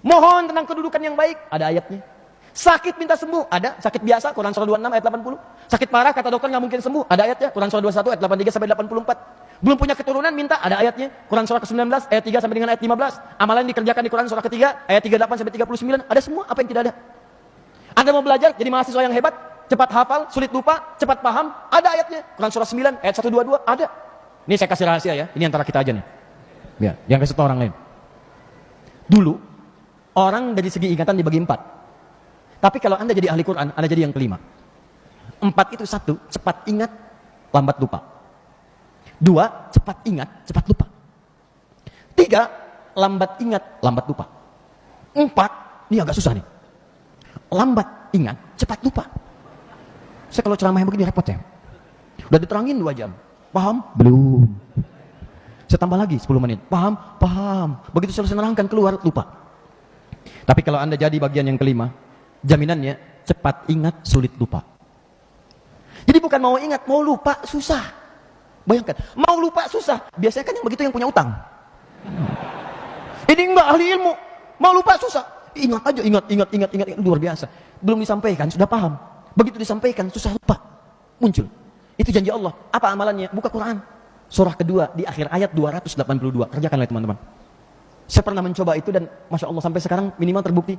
Mohon tentang kedudukan yang baik, ada ayatnya. Sakit minta sembuh, ada. Sakit biasa, Quran surah 26 ayat 80. Sakit parah, kata dokter nggak mungkin sembuh, ada ayatnya. Quran surah 21 ayat 83 sampai 84. Belum punya keturunan, minta, ada ayatnya. Quran surah ke-19 ayat 3 sampai dengan ayat 15. Amalan dikerjakan di Quran surah ketiga ayat 38 sampai 39. Ada semua, apa yang tidak ada? Anda mau belajar jadi mahasiswa yang hebat, cepat hafal, sulit lupa, cepat paham, ada ayatnya. Quran surah 9 ayat 122, ada. Ini saya kasih rahasia ya, ini antara kita aja nih. Ya, yang kasih tahu orang lain. Dulu orang dari segi ingatan dibagi 4. Tapi kalau Anda jadi ahli Quran, Anda jadi yang kelima. 4 itu 1, cepat ingat, lambat lupa. 2, cepat ingat, cepat lupa. 3, lambat ingat, lambat lupa. 4, ini agak susah nih. Lambat ingat, cepat lupa. Saya kalau ceramah yang begini repot ya. Udah diterangin 2 jam. Paham? Belum. Saya tambah lagi 10 menit. Paham? Paham. Begitu selesai nerangkan keluar, lupa. Tapi kalau Anda jadi bagian yang kelima, jaminannya cepat ingat, sulit lupa. Jadi bukan mau ingat, mau lupa susah. Bayangkan, mau lupa susah. Biasanya kan yang begitu yang punya utang. Ini enggak ahli ilmu, mau lupa susah. Ingat aja, ingat, luar biasa. Belum disampaikan, sudah paham. Begitu disampaikan, susah lupa. Muncul. Itu janji Allah. Apa amalannya? Buka Quran. Surah kedua di akhir ayat 282. Kerjakanlah teman-teman. Saya pernah mencoba itu dan Masya Allah sampai sekarang minimal terbukti.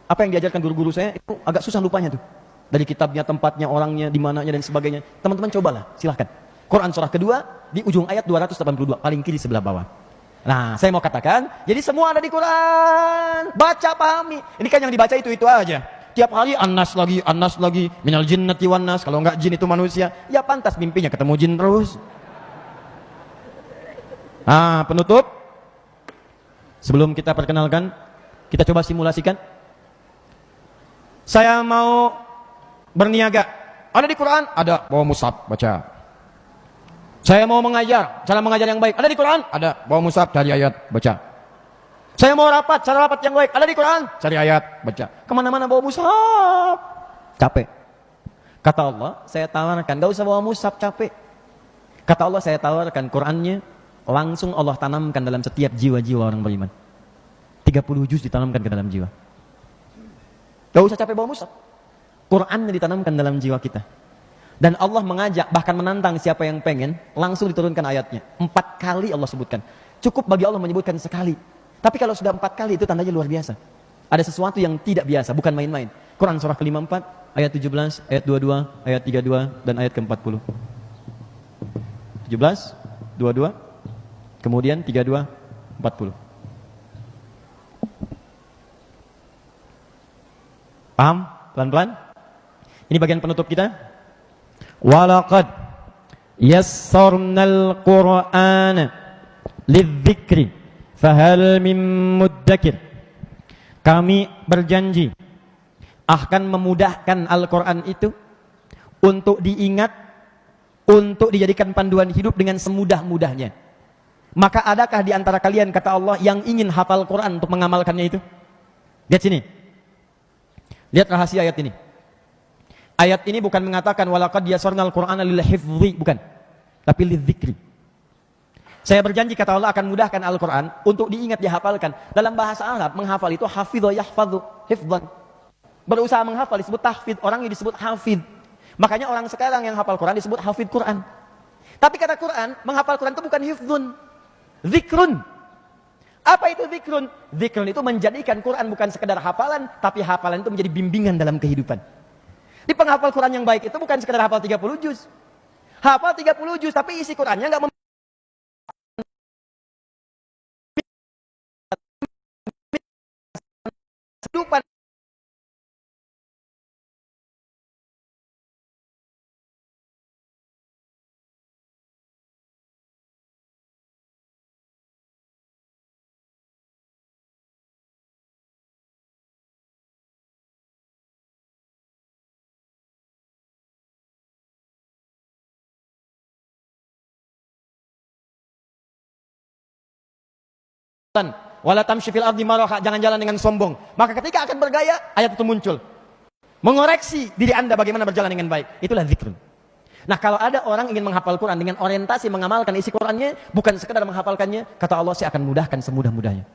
Apa yang diajarkan guru-guru saya itu agak susah lupanya tuh. Dari kitabnya, tempatnya, orangnya, di mananya dan sebagainya. Teman-teman cobalah, silahkan. Quran surah kedua di ujung ayat 282, paling kiri sebelah bawah. Nah, saya mau katakan, jadi semua ada di Quran. Baca, pahami. Ini kan yang dibaca itu aja. Tiap hari An-Nas lagi, minal jinnati wan nas. Kalau enggak jin itu manusia, ya pantas mimpinya ketemu jin terus. Nah, penutup. Sebelum kita perkenalkan, kita coba simulasikan. Saya mau berniaga. Ada di Quran? Ada. Bawa mushaf, baca. Saya mau mengajar. Cara mengajar yang baik. Ada di Quran? Ada. Bawa mushaf, cari ayat, baca. Saya mau rapat. Cara rapat yang baik. Ada di Quran? Cari ayat, baca. Kemana-mana bawa mushaf. Capek. Kata Allah, saya tawarkan. Gak usah bawa mushaf, capek. Kata Allah, saya tawarkan Qurannya. Langsung Allah tanamkan dalam setiap jiwa-jiwa orang beriman. 30 juz ditanamkan ke dalam jiwa. Gak usah capek bawa mushaf. Quran ditanamkan dalam jiwa kita. Dan Allah mengajak, bahkan menantang siapa yang pengen, langsung diturunkan ayatnya. 4 kali Allah sebutkan. Cukup bagi Allah menyebutkan sekali. Tapi kalau sudah 4 kali itu tandanya luar biasa. Ada sesuatu yang tidak biasa, bukan main-main. Quran surah ke-54, ayat 17, ayat 22, ayat 32, dan ayat ke-40. 17, 22, kemudian 32, 40. Paham? Pelan-pelan. Ini bagian penutup kita. Walaqad yassarnal Qur'ana lidzikri fahal mim muddakir. Kami berjanji akan memudahkan Al-Quran itu untuk diingat, untuk dijadikan panduan hidup dengan semudah-mudahnya. Maka adakah di antara kalian, kata Allah, yang ingin hafal Quran untuk mengamalkannya itu? Lihat sini. Lihat rahasia ayat ini. Ayat ini bukan mengatakan walaqad yassarnal Qur'ana lil hifdzi, bukan. Tapi lidzikri. Saya berjanji, kata Allah, akan mudahkan Al-Quran untuk diingat, dihafalkan. Dalam bahasa Arab, menghafal itu hafidho yahfadhu, hifdhan. Berusaha menghafal disebut tahfidz, orang yang disebut hafidz. Makanya orang sekarang yang hafal Quran disebut hafidz Quran. Tapi kata Quran, menghafal Quran itu bukan hifdzun, zikrun. Apa itu zikrun? Zikrun itu menjadikan Quran bukan sekedar hafalan, tapi hafalan itu menjadi bimbingan dalam kehidupan. Di penghafal Quran yang baik itu bukan sekedar hafal 30 juz. Hafal 30 juz, tapi isi Qurannya enggak kehidupan. Wala tamshi fil ardi maraha, jangan jalan dengan sombong. Maka ketika akan bergaya, ayat itu muncul. Mengoreksi diri Anda bagaimana berjalan dengan baik. Itulah zikrun. Nah, kalau ada orang ingin menghafal Quran dengan orientasi mengamalkan isi Qurannya, bukan sekedar menghafalkannya, kata Allah, saya akan mudahkan semudah-mudahnya.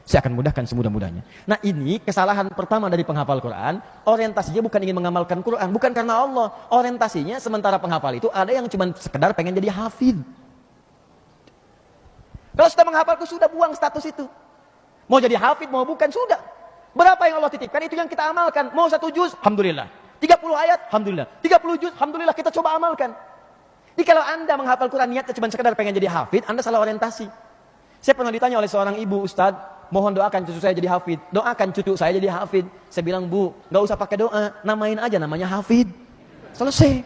Saya akan mudahkan semudah-mudahnya. Nah ini kesalahan pertama dari penghafal Quran. Orientasinya bukan ingin mengamalkan Quran. Bukan karena Allah. Orientasinya sementara penghafal itu ada yang cuma sekedar pengen jadi hafid. Kalau sudah menghafal itu sudah buang status itu. Mau jadi hafid mau bukan sudah. Berapa yang Allah titipkan itu yang kita amalkan. Mau 1 juz, alhamdulillah. 30 ayat, alhamdulillah. 30 juz, alhamdulillah kita coba amalkan. Jadi kalau Anda menghafal Quran niatnya cuma sekedar pengen jadi hafid, Anda salah orientasi. Saya pernah ditanya oleh seorang ibu, Ustadz, mohon doakan cucu saya jadi hafid. Doakan cucu saya jadi hafid. Saya bilang, Bu, gak usah pakai doa, namain aja namanya hafid. Selesai.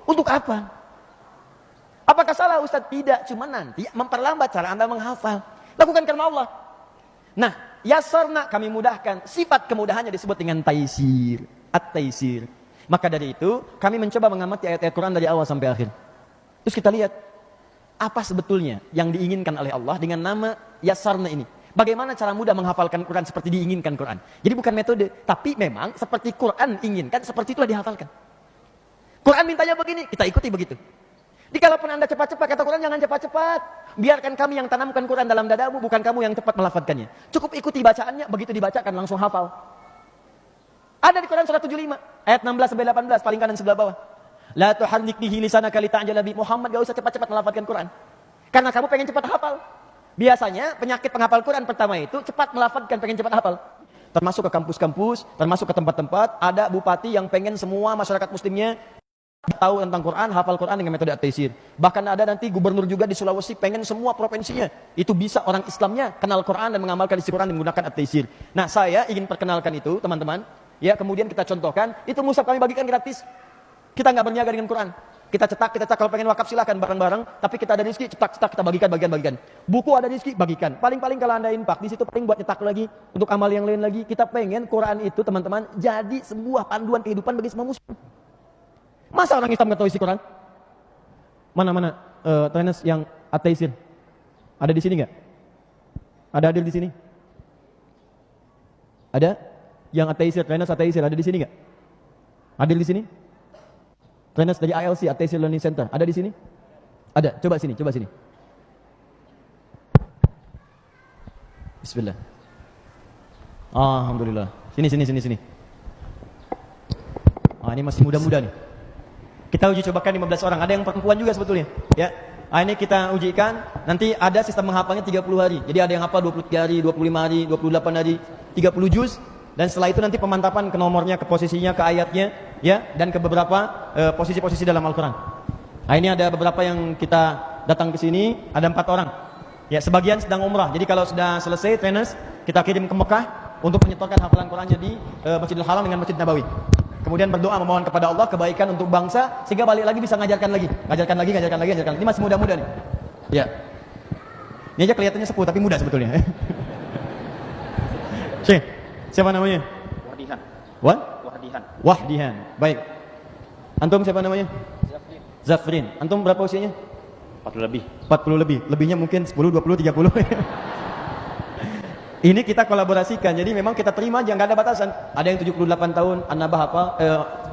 Untuk apa? Apakah salah Ustadz? Tidak, cuma nanti memperlambat cara Anda menghafal. Lakukan karena Allah. Nah, yasarna kami mudahkan. Sifat kemudahannya disebut dengan taisir. At-taisir. Maka dari itu, kami mencoba mengamati ayat-ayat Quran dari awal sampai akhir. Terus kita lihat, apa sebetulnya yang diinginkan oleh Allah dengan nama yasarna ini. Bagaimana cara mudah menghafalkan Quran seperti diinginkan Quran. Jadi bukan metode, tapi memang seperti Quran inginkan, seperti itulah dihafalkan. Quran mintanya begini, kita ikuti begitu. Jadi kalaupun Anda cepat-cepat, kata Quran jangan cepat-cepat. Biarkan kami yang tanamkan Quran dalam dadamu, bukan kamu yang cepat melafadzkannya. Cukup ikuti bacaannya, begitu dibacakan langsung hafal. Ada di Quran surah 75, ayat 16-18, paling kanan sebelah bawah. La tuharrik bihi lisanaka lita'jala bi. Muhammad gak usah cepat-cepat melafadzkan Quran. Karena kamu pengen cepat hafal. Biasanya penyakit penghafal Quran pertama itu cepat melafadzkan, pengen cepat hafal. Termasuk ke kampus-kampus, termasuk ke tempat-tempat, ada bupati yang pengen semua masyarakat muslimnya tahu tentang Quran, hafal Quran dengan metode at-taisir. Bahkan ada nanti gubernur juga di Sulawesi pengen semua provinsinya itu bisa orang Islamnya kenal Quran dan mengamalkan isi Quran menggunakan at-taisir. Nah, saya ingin perkenalkan itu, teman-teman. Ya, kemudian kita contohkan, itu mushaf kami bagikan gratis. Kita nggak berniaga dengan Quran. Kita cetak, kalau pengen wakaf silakan bareng-bareng. Tapi kita ada rezeki, cetak, kita bagikan. Buku ada rezeki, bagikan. Paling-paling kalau Anda infak, di situ paling buat cetak lagi. Untuk amal yang lain lagi. Kita pengen Quran itu, teman-teman, jadi sebuah panduan kehidupan bagi semua muslim. Masa orang Islam nggak tahu isi Quran? Mana? Trainers yang at-taisir. Ada di sini nggak? Ada hadir di sini? Ada? Yang at-taisir, trainers at-taisir, ada di sini nggak? Hadir di sini? Trainers dari ILC, At-Taisir Learning Center, ada di sini? Ada, coba sini. Bismillah. Alhamdulillah. Sini. Ini masih muda-muda nih. Kita uji cobakan 15 orang, ada yang perempuan juga sebetulnya. Ya. Ini kita ujikan, nanti ada sistem menghafalnya 30 hari. Jadi ada yang hafal 23 hari, 25 hari, 28 hari, 30 juz. Dan setelah itu nanti pemantapan ke nomornya, ke posisinya, ke ayatnya, ya, dan ke beberapa posisi-posisi dalam Al-Quran. Nah, ini ada beberapa yang kita datang ke sini, ada 4 orang. Ya, sebagian sedang umrah. Jadi kalau sudah selesai trainers, kita kirim ke Mekah untuk menyetorkan hafalan Qurannya di Masjidil Haram dengan Masjid Nabawi. Kemudian berdoa memohon kepada Allah kebaikan untuk bangsa sehingga balik lagi bisa ngajarkan lagi. Ini masih muda-muda nih. Ya. Ini aja kelihatannya sepuh tapi muda sebetulnya. Siapa namanya? Wahdihan. Wahdihan. Baik. Antum siapa namanya? Zafrin. Antum berapa usianya? 40 lebih. 40 lebih. Lebihnya mungkin 10, 20, 30. Ini kita kolaborasikan. Jadi memang kita terima aja, nggak ada batasan. Ada yang 78 tahun, An-Nabah hafal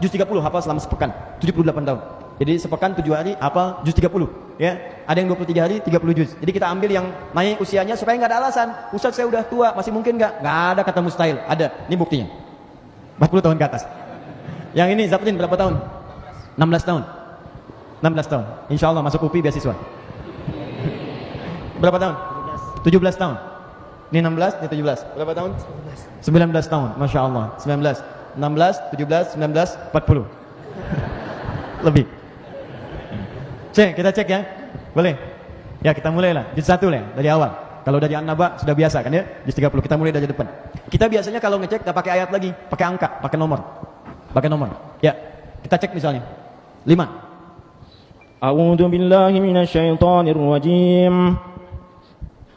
juz 30 hafal selama sepekan. 78 tahun. Jadi sepekan 7 hari hafal juz 30, ya. Ada yang 23 hari 30 juz. Jadi kita ambil yang naik usianya supaya nggak ada alasan. Ustaz saya udah tua, masih mungkin nggak? Nggak ada kata mustahil. Ada. Ini buktinya. 40 tahun ke atas. Yang ini Zafrin berapa tahun? 16 tahun. 16 tahun. Insya Allah masuk UPI beasiswa. Berapa tahun? 17 tahun. Ini 16, ini 17. Berapa tahun? 19 tahun. Masya Allah. 19, 17, 19, 40. Lebih. Kita cek ya. Boleh? Ya kita mulai lah. Juz 1 lah dari awal. Kalau dari An-Naba sudah biasa kan ya? Juz 30. Kita mulai dari depan. Kita biasanya kalau ngecek kita pakai ayat lagi, pakai angka, pakai nomor. Ya. Kita cek misalnya. 5. A'udzu billahi minasyaitonir rajim.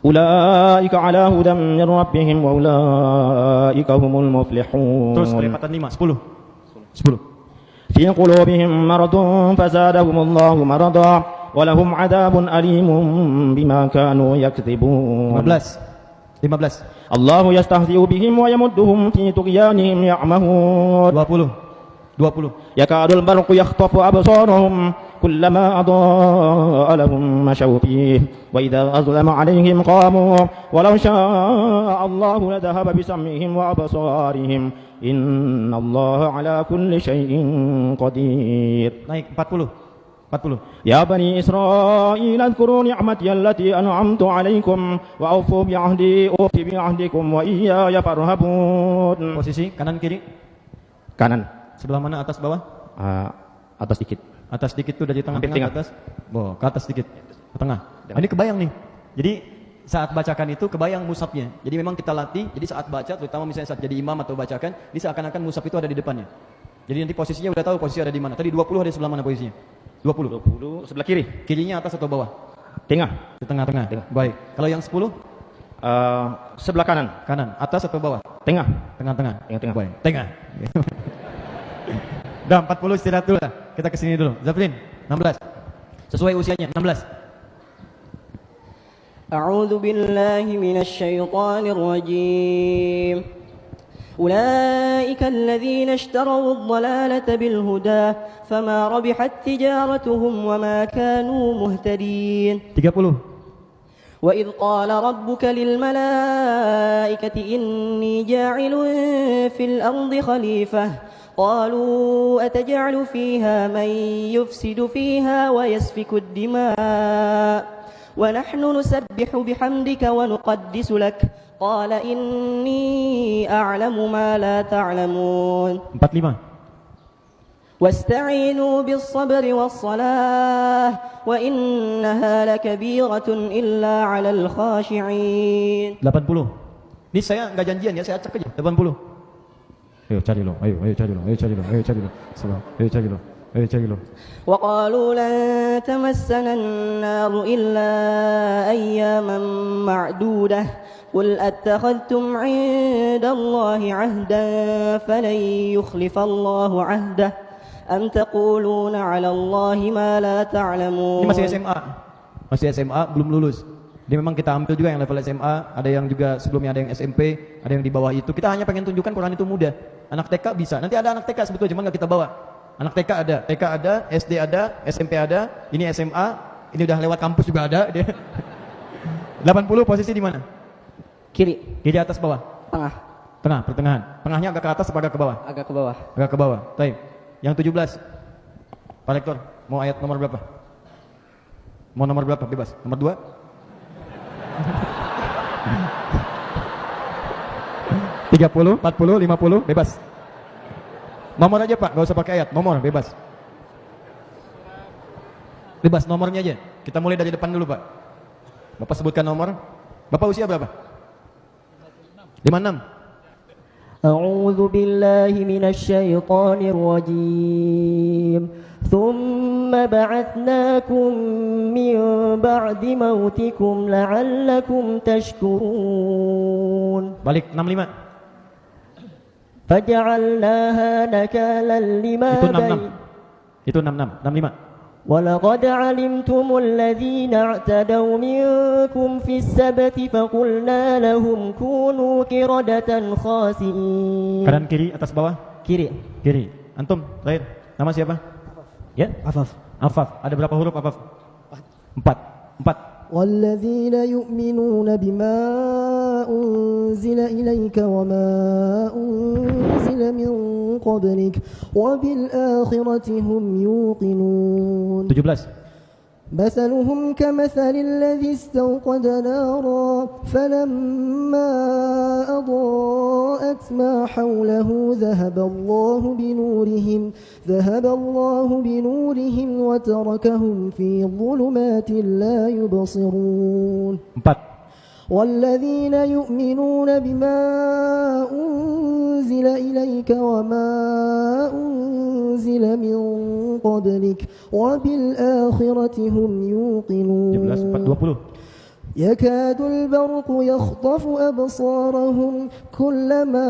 Ulaika ala hudam min rabbihim wa ulaika humul muflihun. Terus kelipatan 5. 10. Fi qulubihim maradun fazadahumullahu marada wa lahum adabun alimun bima kanu yakdzibun. 15. Allahu yastahzi'u bihim wa yamudduhum fi tughyanihim ya'mahun. 20. Yakadul barqu yakhtafu absarahum كلما أضاء لهم مشوا فيه وإذا أظلم عليهم قاموا ولو شاء الله لذهب بسمعهم وأبصارهم إن الله على كل شيء قدير. Naik 40. يا بني إسرائيل اذكروا نعمتي التي أنعمت عليكم وأوفوا بعهدي أوف بعهدكم وإياي فارهبون. Posisi kanan kiri. Kanan. Sebelah mana, atas bawah? Atas dikit. Atas dikit tuh dari tengah-tengah ke Tengah. atas. Ke atas dikit. Ke tengah. Ini kebayang nih. Jadi saat bacakan itu kebayang mushafnya. Jadi memang kita latih. Jadi saat baca, terutama misalnya saat jadi imam atau bacakan, ini seakan-akan mushaf itu ada di depannya. Jadi nanti posisinya udah tahu posisi ada di mana. Tadi 20 ada di sebelah mana posisinya? 20 sebelah kiri. Kirinya atas atau bawah? Tengah. Di tengah-tengah. Tengah. Baik. Kalau yang 10? Sebelah kanan. Kanan. Atas atau bawah? Tengah. Tengah-tengah. Tengah-tengah. Baik. Tengah. Udah 40 istirahat dulu lah. Kita kesini dulu. Zafrin, 16. Sesuai usianya, 16. أعوذ بالله من الشيطان الرجيم أولئك الذين اشتروا الضلالة بالهدى فما ربحت تجارتهم وما كانوا مهتدين 30. وإذ قال ربك للملائكة إني جاعل في الأرض خليفة قالوا أتجعل فيها من يفسد فيها ويسفك الدماء ونحن نسبح بحمدك ونقدس لك قال إني أعلم ما لا تعلمون 45. واستعينوا بالصبر والصلاة وإنها لكبيرة إلا على الخاشعين 80. Ini saya nggak janjian ya, saya acak aja. 80. Ayo cari lo. وقالوا لن تمسنا النار إلا أياما معدودة قل أتخذتم عند الله عهدا فلن يخلف الله عهده أم تقولون على الله ما لا تعلمون. Ini masih SMA, belum lulus. Jadi memang kita ambil juga yang level SMA, ada yang juga sebelumnya ada yang SMP, ada yang di bawah itu. Kita hanya pengen tunjukkan Quran itu mudah. Anak TK bisa, nanti ada anak TK sebetulnya, cuma nggak kita bawa. Anak TK ada, SD ada, SMP ada, ini SMA, ini udah lewat kampus juga ada. 80 posisi di mana? Kiri. Kiri, atas, bawah? Tengah. Pertengahan. Tengahnya agak ke atas apa agak ke bawah? Agak ke bawah. Agak ke bawah. Baik. Yang 17. Pak Rektor, mau ayat nomor berapa? Mau nomor berapa? Bebas. Nomor 2? 30, 40, 50, bebas. Nomor aja Pak, gak usah pakai ayat. Nomor, bebas. Bebas, nomornya aja. Kita mulai dari depan dulu Pak. Bapak sebutkan nomor. Bapak usia berapa? 56. أعوذ بالله من الشيطان الرجيم ثم بعثناكم من بعد موتكم لعلكم تشكرون. Balik 65. فجعلناها نكالا لما Itu 66. 65. ولقد علمتم الذين اعتدوا منكم في السبت فقلنا لهم كونوا قردة خاسئين. Kanan kiri, atas bawah? Kiri. Kiri. Antum, terakhir. Nama siapa? Ya? Afaf. Ada berapa huruf Afaf? 4. والذين يؤمنون بما أنزل إليك وما أنزل من قبلك وبالآخرة هم يوقنون. 17. مثلهم كمثل الذي استوقد نارا فلما أضاءت ما حوله ذهب الله بنورهم وتركهم في ظلمات لا يبصرون. 4. والذين يؤمنون بما أنزل إليك وما أنزل من قبلك وبالآخرة هم يوقنون. 20. يكاد البرق يخطف أبصارهم كلما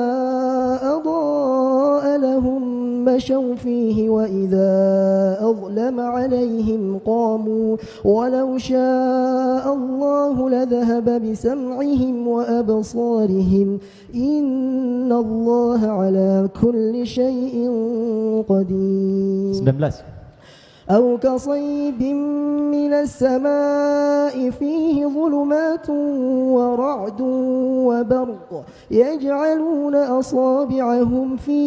أضاء لهم مشوا فيه وإذا أظلم عليهم قاموا ولو شاء الله لذهب بسمعهم وأبصارهم إن الله على كل شيء قدير. 19. أو كصيب من السماء فيه ظلمات ورعد وبرق يجعلون أصابعهم في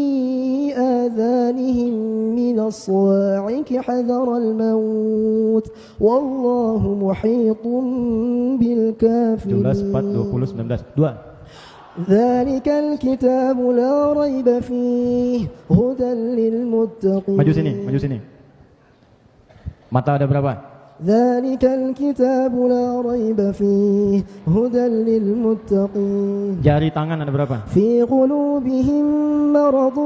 آذانهم من الصواعق حذر الموت والله محيط 17, 4, بالكافرين 20, 19. 2. ذلك الكتاب لا ريب فيه هدى للمتقين Maju sini. Mata ada berapa? ذلك الكتاب لا ريب فيه هدى للمتقين Jari tangan ada berapa? في قلوبهم مرض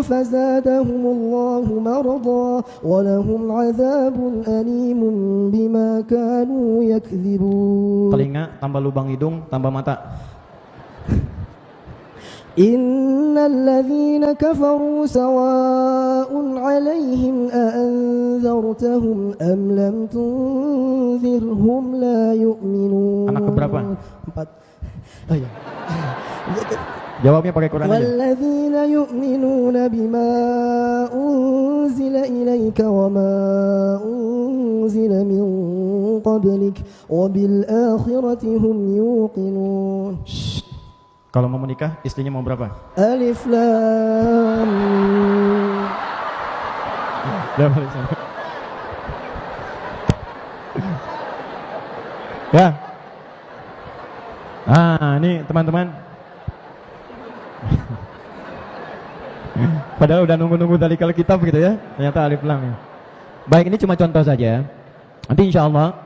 فزادهم الله مرضا ولهم عذاب أليم بما كانوا يكذبون Telinga tambah lubang hidung tambah mata. إن الذين كفروا سواء عليهم أأنذرتهم أم لم تنذرهم لا يؤمنون Anak keberapa? 4 Jawabnya pakai Quran aja. والذين يؤمنون بما أنزل إليك وما أنزل من قبلك وبالآخرة هم يوقنون Kalau mau menikah, istrinya mau berapa? ألف لام Udah balik sana. Ya. Ini teman-teman. Padahal udah nunggu-nunggu dari kalau kitab gitu ya. Ternyata alif lam ya. Baik, ini cuma contoh saja. Nanti insya Allah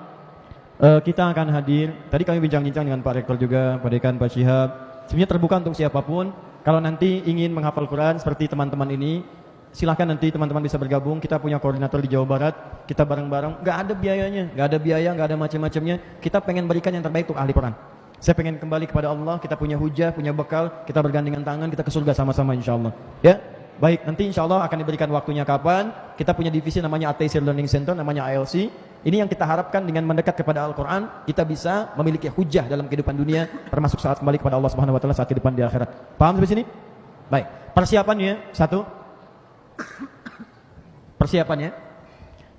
kita akan hadir. Tadi kami bincang-bincang dengan Pak Rektor juga, Pak Dekan, Pak Syihab. Sebenarnya terbuka untuk siapapun. Kalau nanti ingin menghafal Quran seperti teman-teman ini, silahkan nanti teman-teman bisa bergabung. Kita punya koordinator di Jawa Barat. Kita bareng-bareng. Gak ada biayanya, gak ada biaya, gak ada macam-macamnya. Kita pengen berikan yang terbaik untuk ahli Quran. Saya pengen kembali kepada Allah. Kita punya hujah, punya bekal. Kita bergandengan tangan, kita ke surga sama-sama insya Allah. Ya, baik. Nanti insya Allah akan diberikan waktunya kapan. Kita punya divisi namanya At-Taisir Learning Center, namanya ALC. Ini yang kita harapkan dengan mendekat kepada Al-Quran, kita bisa memiliki hujah dalam kehidupan dunia, termasuk saat kembali kepada Allah Subhanahu Wa Taala saat kehidupan di akhirat. Paham sampai sini? Baik. Persiapannya satu. Persiapannya.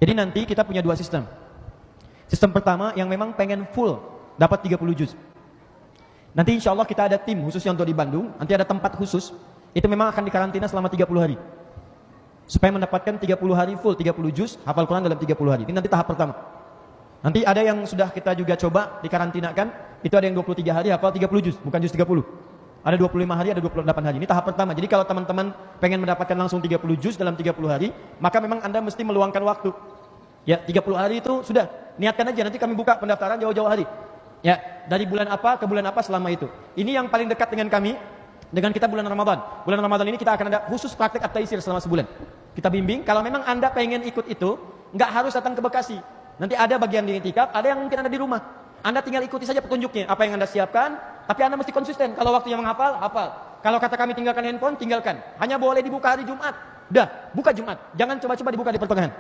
Jadi nanti kita punya dua sistem. Sistem pertama yang memang pengen full dapat 30 juz. Nanti insya Allah kita ada tim khususnya untuk di Bandung. Nanti ada tempat khusus. Itu memang akan dikarantina selama 30 hari. Supaya mendapatkan 30 hari full, 30 juz, hafal Quran dalam 30 hari. Ini nanti tahap pertama. Nanti ada yang sudah kita juga coba dikarantinakan. Itu ada yang 23 hari hafal 30 juz, bukan juz 30. Ada 25 hari, ada 28 hari. Ini tahap pertama. Jadi kalau teman-teman pengen mendapatkan langsung 30 juz dalam 30 hari, maka memang Anda mesti meluangkan waktu. Ya, 30 hari itu sudah. Niatkan aja, nanti kami buka pendaftaran jauh-jauh hari. Ya, dari bulan apa ke bulan apa selama itu. Ini yang paling dekat dengan kami. Dengan kita bulan Ramadan. Bulan Ramadan ini kita akan ada khusus praktek At-Taisir selama sebulan. Kita bimbing, kalau memang Anda pengen ikut itu, nggak harus datang ke Bekasi. Nanti ada bagian di itikaf, ada yang mungkin Anda di rumah. Anda tinggal ikuti saja petunjuknya, apa yang Anda siapkan, tapi Anda mesti konsisten. Kalau waktunya menghafal, hafal. Kalau kata kami tinggalkan handphone, tinggalkan. Hanya boleh dibuka hari Jumat. Dah, buka Jumat. Jangan coba-coba dibuka di pertengahan.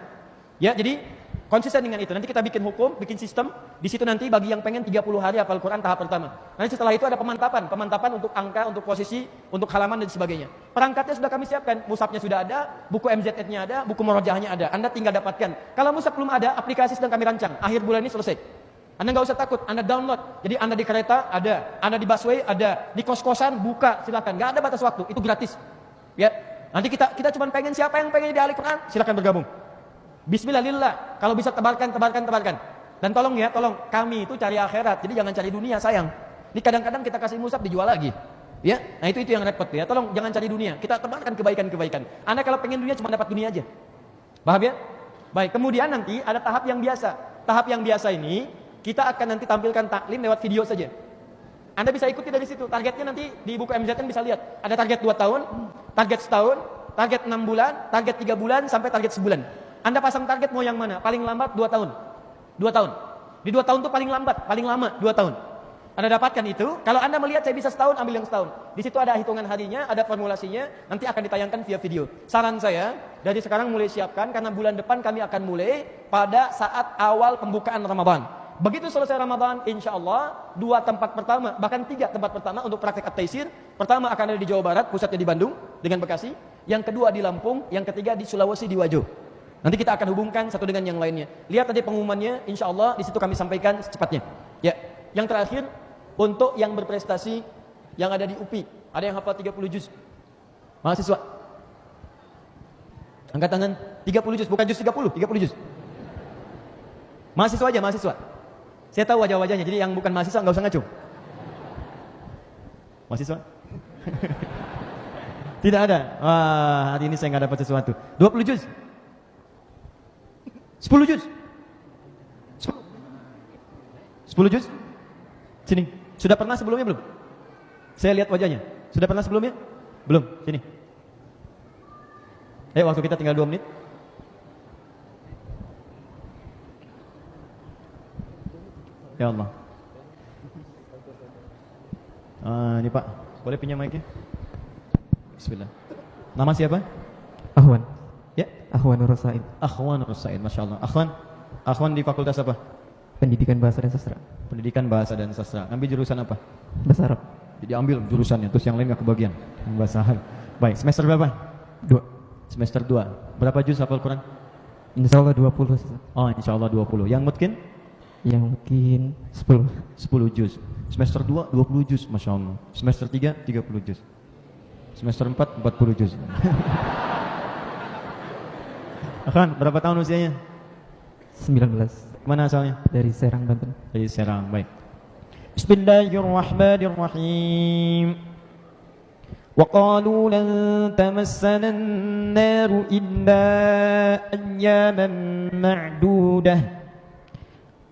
Ya, jadi konsisten dengan itu. Nanti kita bikin hukum, bikin sistem. Di situ nanti bagi yang pengen 30 hari hafal Quran tahap pertama. Nanti setelah itu ada pemantapan untuk angka, untuk posisi, untuk halaman dan sebagainya. Perangkatnya sudah kami siapkan, mushafnya sudah ada, buku MZN-nya ada, buku murojaahnya ada. Anda tinggal dapatkan. Kalau mushaf belum ada, aplikasi sedang kami rancang. Akhir bulan ini selesai. Anda nggak usah takut, Anda download. Jadi Anda di kereta ada, Anda di busway ada, di kos-kosan buka, silakan. Nggak ada batas waktu, itu gratis. Ya, nanti kita cuma pengen siapa yang pengen di ahli Quran, silakan bergabung. Bismillahillah, kalau bisa tebarkan. Dan tolong ya, tolong kami itu cari akhirat, jadi jangan cari dunia sayang. Ini kadang-kadang kita kasih mushaf dijual lagi. Ya, nah itu yang repot ya. Tolong jangan cari dunia, kita tebarkan kebaikan-kebaikan. Anda kalau pengen dunia cuma dapat dunia aja. Paham ya? Baik, kemudian nanti ada tahap yang biasa. Tahap yang biasa ini kita akan nanti tampilkan taklim lewat video saja. Anda bisa ikuti dari situ. Targetnya nanti di buku MZN bisa lihat. Ada target 2 tahun, target setahun, target 6 bulan, target 3 bulan sampai target sebulan. Anda pasang target mau yang mana? Paling lambat 2 tahun. 2 tahun. Di 2 tahun itu paling lambat, paling lama 2 tahun. Anda dapatkan itu. Kalau Anda melihat saya bisa setahun, ambil yang setahun. Di situ ada hitungan harinya, ada formulasinya. Nanti akan ditayangkan via video. Saran saya, dari sekarang mulai siapkan. Karena bulan depan kami akan mulai pada saat awal pembukaan Ramadan. Begitu selesai Ramadan, insya Allah 2 tempat pertama, bahkan 3 tempat pertama untuk praktek At-Taisir. Pertama akan ada di Jawa Barat, pusatnya di Bandung dengan Bekasi. Yang kedua di Lampung, yang ketiga di Sulawesi di Wajo. Nanti kita akan hubungkan satu dengan yang lainnya. Lihat tadi pengumumannya, insya Allah di situ kami sampaikan secepatnya. Ya, yang terakhir untuk yang berprestasi yang ada di UPI, ada yang hafal 30 juz. Mahasiswa. Angkat tangan, 30 juz, bukan juz 30 juz. Mahasiswa aja, mahasiswa. Saya tahu wajah-wajahnya, jadi yang bukan mahasiswa nggak usah ngaco. Mahasiswa? Tidak ada. Wah, hari ini saya nggak dapat sesuatu. 20 juz. 10 juz. 10 juz. Sini. Sudah pernah sebelumnya belum? Saya lihat wajahnya. Sudah pernah sebelumnya? Belum. Sini. Waktu kita tinggal 2 menit. Ya Allah. Ini Pak, boleh pinjam mic-nya? Bismillah. Nama siapa? Ahwan. Ya? Ahwan Rosain. Akhwan Rosain, Masya Allah. Akhwan di fakultas apa? Pendidikan Bahasa dan Sastra. Pendidikan Bahasa dan Sastra. Ambil jurusan apa? Bahasa Arab. Jadi ambil jurusannya, terus yang lain gak kebagian. Bahasa Arab. Baik, semester berapa? 2. Semester 2. Berapa juz hafal Quran? Insyaallah 20. Oh, insyaallah 20. Yang mungkin? Yang mungkin 10. 10 juz. Semester 2 20 juz, Masya Allah. Semester 3 30 juz. Semester 4 40 juz. Akan berapa tahun usianya? 19. Mana asalnya? Dari Serang, Banten. Dari Serang, baik. Bismillahirrahmanirrahim. Wa qalu lan tamassana an-nar illa ayyaman ma'dudah.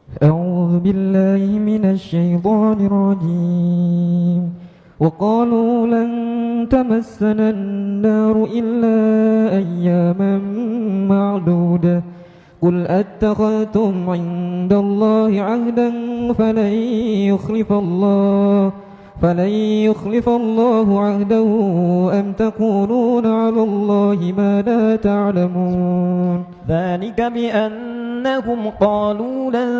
أعوذ بالله من الشيطان الرجيم وقالوا لن تمسنا النار إلا أياما معدودة قل أتخذتم عند الله عهدا فلن يخلف الله عهده أم تقولون على الله ما لا تعلمون ذلك بأنهم قالوا لن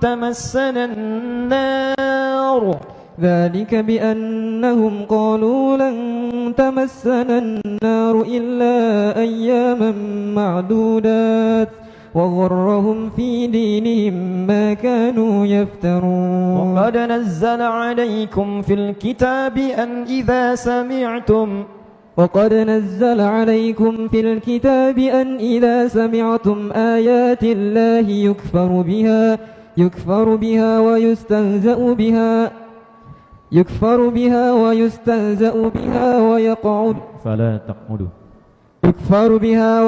تمسنا النار ذلك بأنهم قالوا لن تمسنا النار إلا أياما معدودات وغرهم في دينهم ما كانوا يفترون وقد نزل عليكم في الكتاب أن إذا سمعتم آيات الله يكفر بها ويستهزأ بها ويقعد يكفر بها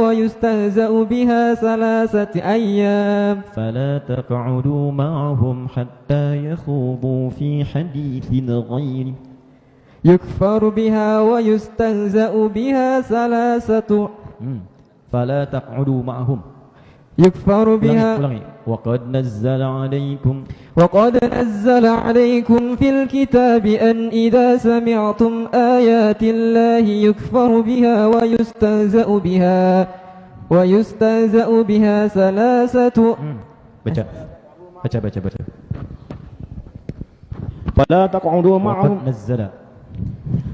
ويستهزأ بها 3 أيام فلا تقعدوا معهم حتى يخوضوا في حديث غيره يكفر بها ويستهزأ بها 3 فلا تقعدوا معهم يكفر بها وقد نزل عليكم في الكتاب أن إذا سمعتم آيات الله يكفر بها ويستهزأ بها 3 baca فلا تقعدوا معهم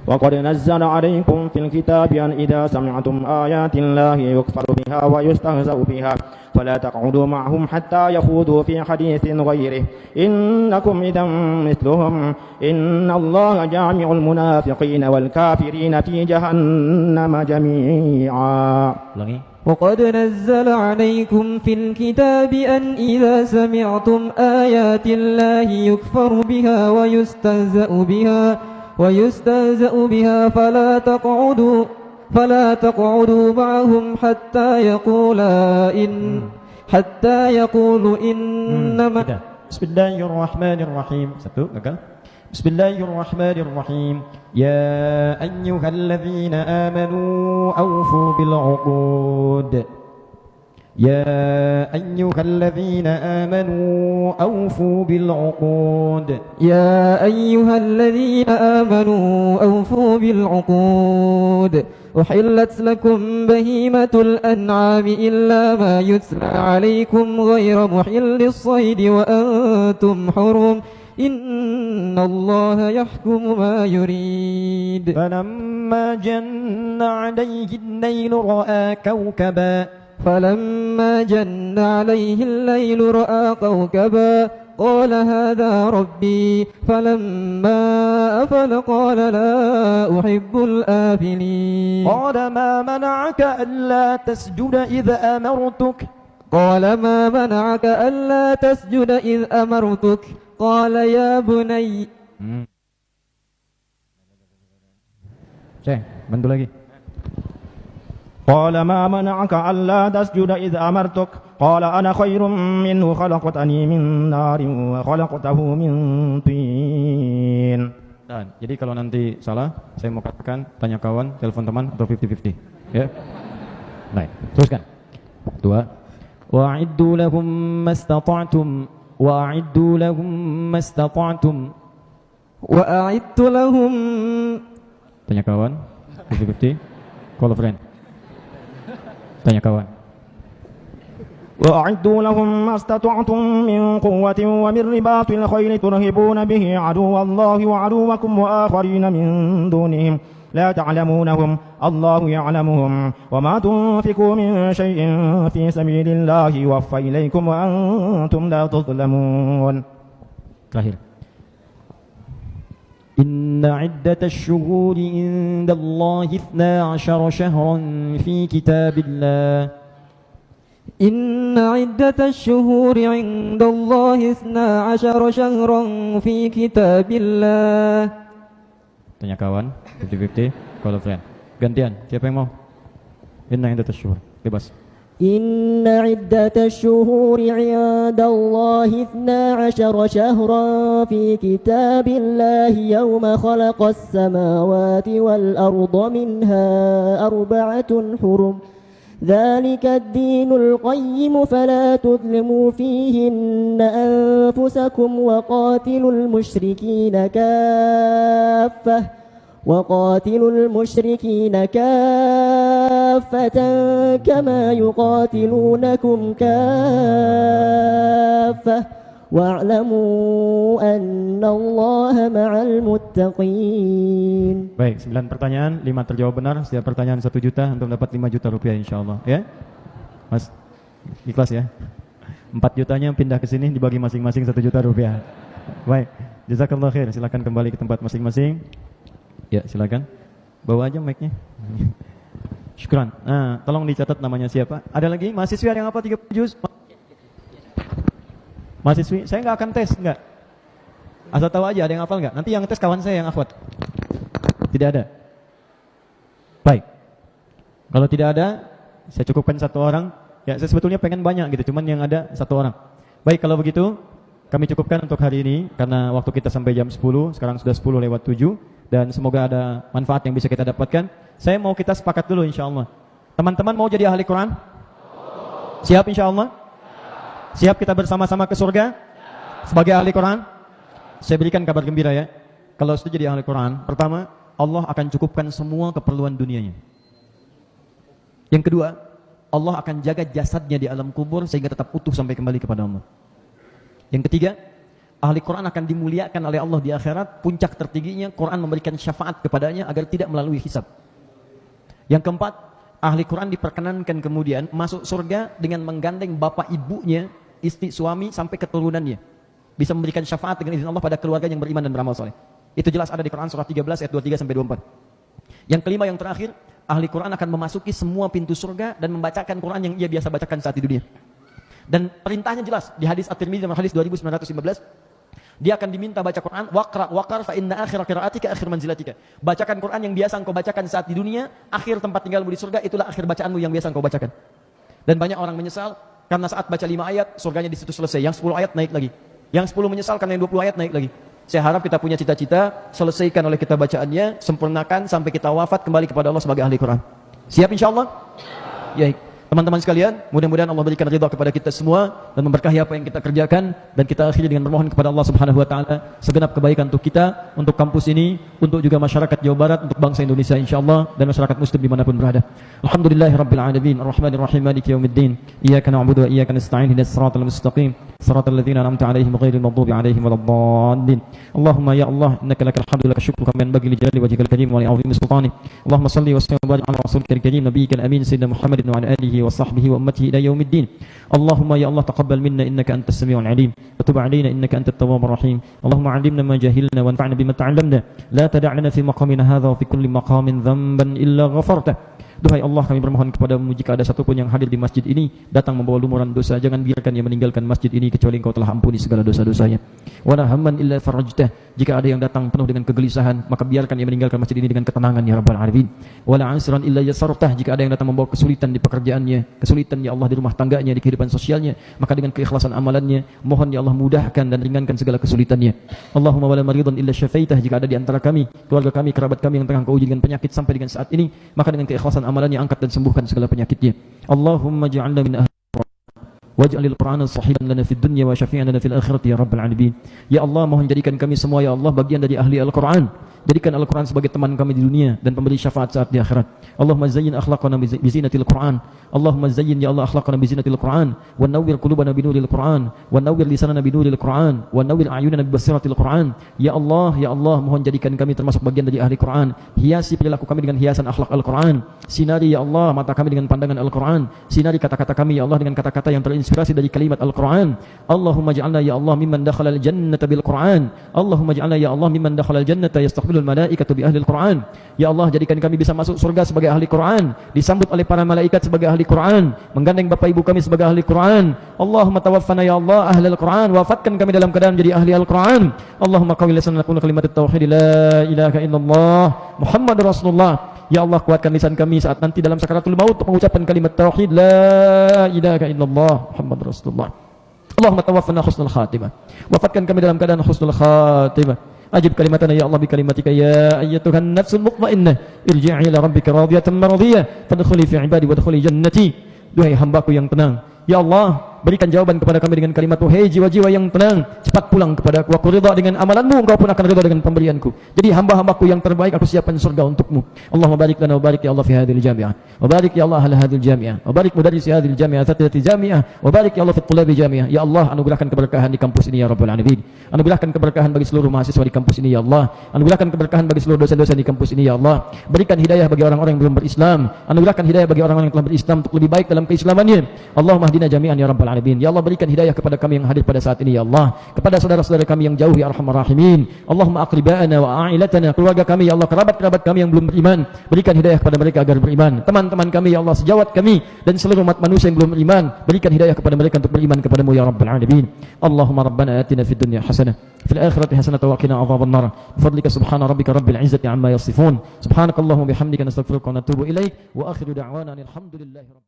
وقد نزل عليكم في الكتاب أن إذا سمعتم آيات الله يكفر بها ويستهزأ بها فلا تقعدوا معهم حتى يخوضوا في حديث غيره إنكم إذا مثلهم إن الله جامع المنافقين والكافرين في جهنم جميعا وقد نزل عليكم في الكتاب أن إذا سمعتم آيات الله يكفر بها ويستهزأ بها فلا تقعدوا معهم حتى يقولوا إنما بسم الله الرحمن الرحيم بسم الله الرحمن الرحيم يا أيها الذين آمنوا أوفوا بالعقود يا أيها الذين آمنوا أوفوا بالعقود أحلت لكم بهيمة الأنعام إلا ما يتلى عليكم غير محل الصيد وأنتم حرم إن الله يحكم ما يريد فلما جن عليه الليل رأى كوكبا فلما جن عليه الليل رأى كوكبا قال هذا ربي فلما أفل قال لا أحب الآفلين قال ما منعك ألا تسجد إذ أمرتك قال ما منعك ألا تسجد إذ أمرتك قال يا بني bantu lagi. قال ما منعك ألا تسجد إذ أمرتك قال أنا خير منه خلقتني من نار وخلقته من طين. Dan, jadi kalau nanti salah, saya mau katakan tanya kawan, telepon teman atau 50-50. Ya. Baik, teruskan. 2. وأعدوا لهم ما استطعتم وأعدوا لهم ما استطعتم وأعدت لهم Tanya kawan, 50-50. Call a friend. Tanya kawan. وأعدوا لهم ما استطعتم من قوة ومن رباط الخيل ترهبون به عدو الله وعدوكم وآخرين من دونهم لا تعلمونهم الله يعلمهم وما تنفقوا من شيء في سبيل الله يوفى إليكم وأنتم لا تظلمون. Terakhir. إن عدة الشهور عند الله 12 شهرا في كتاب الله إن عدة الشهور عند الله 12 شهرا في كتاب الله. Tanya kawan, 50-50. Call a friend. Gantian, siapa yang mau? Inna indah tasyuhur. Bebas. إن عدة الشهور عند الله 12 شهرا في كتاب الله يوم خلق السماوات والأرض منها 4 حرم ذلك الدين القيم فلا تظلموا فيهن أنفسكم وقاتلوا المشركين كافة كما يقاتلونكم كافة واعلموا أن الله مع المتقين. Baik, 9 pertanyaan, 5 terjawab benar. Setiap pertanyaan 1 juta untuk dapat 5 juta rupiah insyaallah, ya. Mas, ikhlas ya. 4 jutanya pindah ke sini dibagi masing-masing 1 juta rupiah. Baik, jazakallahu khair. Silakan kembali ke tempat masing-masing. Ya, silakan. Bawa aja mic-nya. Syukran. Nah, tolong dicatat namanya siapa. Ada lagi mahasiswa yang apa 30 juz? Mahasiswi, saya nggak akan tes, nggak. Asal tahu aja ada yang hafal nggak. Nanti yang tes kawan saya yang hafal. Tidak ada. Baik. Kalau tidak ada, saya cukupkan 1 orang. Ya, saya sebetulnya pengen banyak gitu, cuman yang ada 1 orang. Baik, kalau begitu kami cukupkan untuk hari ini karena waktu kita sampai jam 10, sekarang sudah 10:07 dan semoga ada manfaat yang bisa kita dapatkan. Saya mau kita sepakat dulu insyaallah. Teman-teman mau jadi ahli Quran? Siap insyaallah? Siap kita bersama-sama ke surga? Sebagai ahli Quran? Saya berikan kabar gembira ya. Kalau sudah jadi ahli Quran, pertama, Allah akan cukupkan semua keperluan dunianya. Yang kedua, Allah akan jaga jasadnya di alam kubur sehingga tetap utuh sampai kembali kepada Allah. Yang ketiga, ahli Quran akan dimuliakan oleh Allah di akhirat. Puncak tertingginya, Quran memberikan syafaat kepadanya agar tidak melalui hisab. Yang keempat, ahli Quran diperkenankan kemudian masuk surga dengan menggandeng bapak ibunya, istri suami sampai keturunannya. Bisa memberikan syafaat dengan izin Allah pada keluarga yang beriman dan beramal soleh. Itu jelas ada di Quran surah 13 ayat 23 sampai 24. Yang kelima yang terakhir, ahli Quran akan memasuki semua pintu surga dan membacakan Quran yang ia biasa bacakan saat di dunia. Dan perintahnya jelas di hadis At-Tirmidzi dan hadis 2915, dia akan diminta baca Quran, waqra fa inna akhir qiraatika akhir manzilatika. Bacakan Quran yang biasa engkau bacakan saat di dunia, akhir tempat tinggalmu di surga itulah akhir bacaanmu yang biasa engkau bacakan. Dan banyak orang menyesal karena saat baca 5 ayat surganya di situ selesai, yang 10 ayat naik lagi. Yang 10 menyesal karena yang 20 ayat naik lagi. Saya harap kita punya cita-cita, selesaikan oleh kita bacaannya, sempurnakan sampai kita wafat kembali kepada Allah sebagai ahli Quran. Siap insyaallah? Ya. Teman-teman sekalian, mudah-mudahan Allah berikan ridha kepada kita semua dan memberkahi apa yang kita kerjakan, dan kita akhiri dengan bermohon kepada Allah Subhanahu wa taala segenap kebaikan untuk kita, untuk kampus ini, untuk juga masyarakat Jawa Barat, untuk bangsa Indonesia insyaallah, dan masyarakat muslim dimanapun berada. Alhamdulillahirabbil alamin, arrahmanir rahim, maliki yaumiddin. Iyyaka na'budu wa iyyaka nasta'in, ihdinas siratal mustaqim, siratal ladzina an'amta 'alaihim ghairil maghdubi 'alaihim waladdallin. Allahumma ya Allah, innaka lakal hamdu laka syukru kama yanbaghi li jalali wajhikal karim wa li 'azimi sultanik. Allahumma shalli wa sallim wa barik 'ala rasulikal karim nabiyyikal amin sayyidina Muhammadin wa 'ala alihi wa sahbihi wa ummatihi ila yaumiddin. Allahumma ya Allah taqabbal minna innaka antas samiul 'alim wa tub 'alaina innaka antat tawwabur rahim. Allahumma 'allimna ma jahilna wanfa'na bima ta'allamna. La tada' lana fi maqamina hadha wa fi kulli maqamin dhanban illa ghafartah. Duhai Allah, kami bermohon kepadamu, jika ada satupun yang hadir di masjid ini datang membawa lumuran dosa, jangan biarkan ia meninggalkan masjid ini kecuali Engkau telah ampuni segala dosa-dosanya. Wala hamman illa farajtah, jika ada yang datang penuh dengan kegelisahan, maka biarkan ia meninggalkan masjid ini dengan ketenangan ya rabbal alamin. Wala ansran illa yasartah, jika ada yang datang membawa kesulitan di pekerjaannya, kesulitan ya Allah di rumah tangganya, di kehidupan sosialnya, maka dengan keikhlasan amalannya mohon ya Allah mudahkan dan ringankan segala kesulitannya. Allahumma wala maridan illa syafaitah, jika ada di antara kami, keluarga kami, kerabat kami yang tengah Engkau uji dengan penyakit sampai dengan saat ini, maka dengan keikhlasan amalannya angkat dan sembuhkan segala penyakitnya. Allahumma ja'alna min ahli waj'alil Qur'ana sahiban lana fid dunya wa syafi'an lana fil akhirati ya rabbal alamin. Ya Allah, mohon jadikan kami semua ya Allah bagian dari ahli Al-Qur'an. Jadikan Al-Qur'an sebagai teman kami di dunia dan pemberi syafaat saat di akhirat. Allahumma zayyin akhlaqana bi zinatil Qur'an. Allahumma zayyin ya Allah akhlaqana bi zinatil Qur'an wa nawwir qulubana bi nuril Qur'an wa nawwir lisanana bi nuril Qur'an wa nawwir a'yunana bi basiratil Qur'an. Ya Allah, mohon jadikan kami termasuk bagian dari ahli Qur'an. Hiasi perilaku kami dengan hiasan akhlak Al-Qur'an. Sinari ya Allah mata kami dengan pandangan Al-Qur'an. Sinari kata-kata kami ya Allah dengan kata-kata yang terinspirasi dari kalimat Al-Qur'an. Allahumma ja'alna ya Allah mimman dakhala al-jannata bil Qur'an. Allahumma ja'alna ya Allah mimman dakhala al-jannata yastaqbilul malaikatu bi ahli Al-Qur'an. Ya Allah, jadikan kami bisa masuk surga sebagai ahli Qur'an, disambut oleh para malaikat sebagai ahli Qur'an, menggandeng bapak ibu kami sebagai ahli Qur'an. Allahumma tawaffana ya Allah ahli Al-Qur'an, wafatkan kami dalam keadaan menjadi ahli Al-Qur'an. Allahumma qawwi lisanana qul kalimat tauhid la ilaha illallah Muhammadur Rasulullah. Ya Allah, kuatkan lisan kami saat nanti dalam sakaratul maut untuk mengucapkan kalimat tauhid la ilaha illallah Muhammadur Rasulullah. Allahumma tawaffana husnul khatimah, wafatkan kami dalam keadaan husnul khatimah. Ajib kalimatana ya Allah bi kalimatika ya ayyatuhan nafsul mutmainnah irji'i ila rabbika radiyatan maradiyah fadkhuli fi ibadi wadkhuli jannati. Duhai hambaku yang tenang, ya Allah, berikan jawaban kepada kami dengan kalimat wahai jiwa-jiwa yang tenang, cepat pulang kepada aku, aku ridha dengan amalanmu, engkau pun akan ridha dengan pemberianku. Jadi hamba-hambaku yang terbaik aku siapkan surga untukmu. Allahumma barik lana wa barik ya Allah fi hadhil jami'ah wa barik ya Allah ala hadhil jami'ah wa barik mudarrisi hadhil jami'ah tatati jami'ah wa barik ya Allah fi thulabi jami'ah. Ya Allah, anugerahkan keberkahan di kampus ini ya rabbal alamin. Anugerahkan keberkahan bagi seluruh mahasiswa di kampus ini ya Allah. Anugerahkan keberkahan bagi seluruh dosen-dosen di kampus ini ya Allah. Berikan hidayah bagi orang-orang yang belum berislam. Anugerahkan hidayah bagi orang-orang yang telah berislam untuk lebih baik dalam keislamannya. Allahumma hdina jami'an ya rabbal alamin. Ya Allah, berikan hidayah kepada kami yang hadir pada saat ini ya Allah, kepada saudara-saudara kami yang jauh ya arhamar rahimin. Allahumma aqriba'ana wa a'ilatana, keluarga kami ya Allah, kerabat-kerabat kami yang belum beriman, berikan hidayah kepada mereka agar beriman. Teman-teman kami ya Allah, sejawat kami dan seluruh umat manusia yang belum beriman, berikan hidayah kepada mereka untuk beriman kepadamu ya rabbal alamin. Allahumma rabbana atina fid dunya hasanah fil akhirati hasanah wa qina adzabannar. Bifadlika subhana rabbika rabbil izzati amma yasifun. Subhanakallahumma bihamdika nastaghfiruka wa natubu ilaik wa akhiru da'wana alhamdulillahi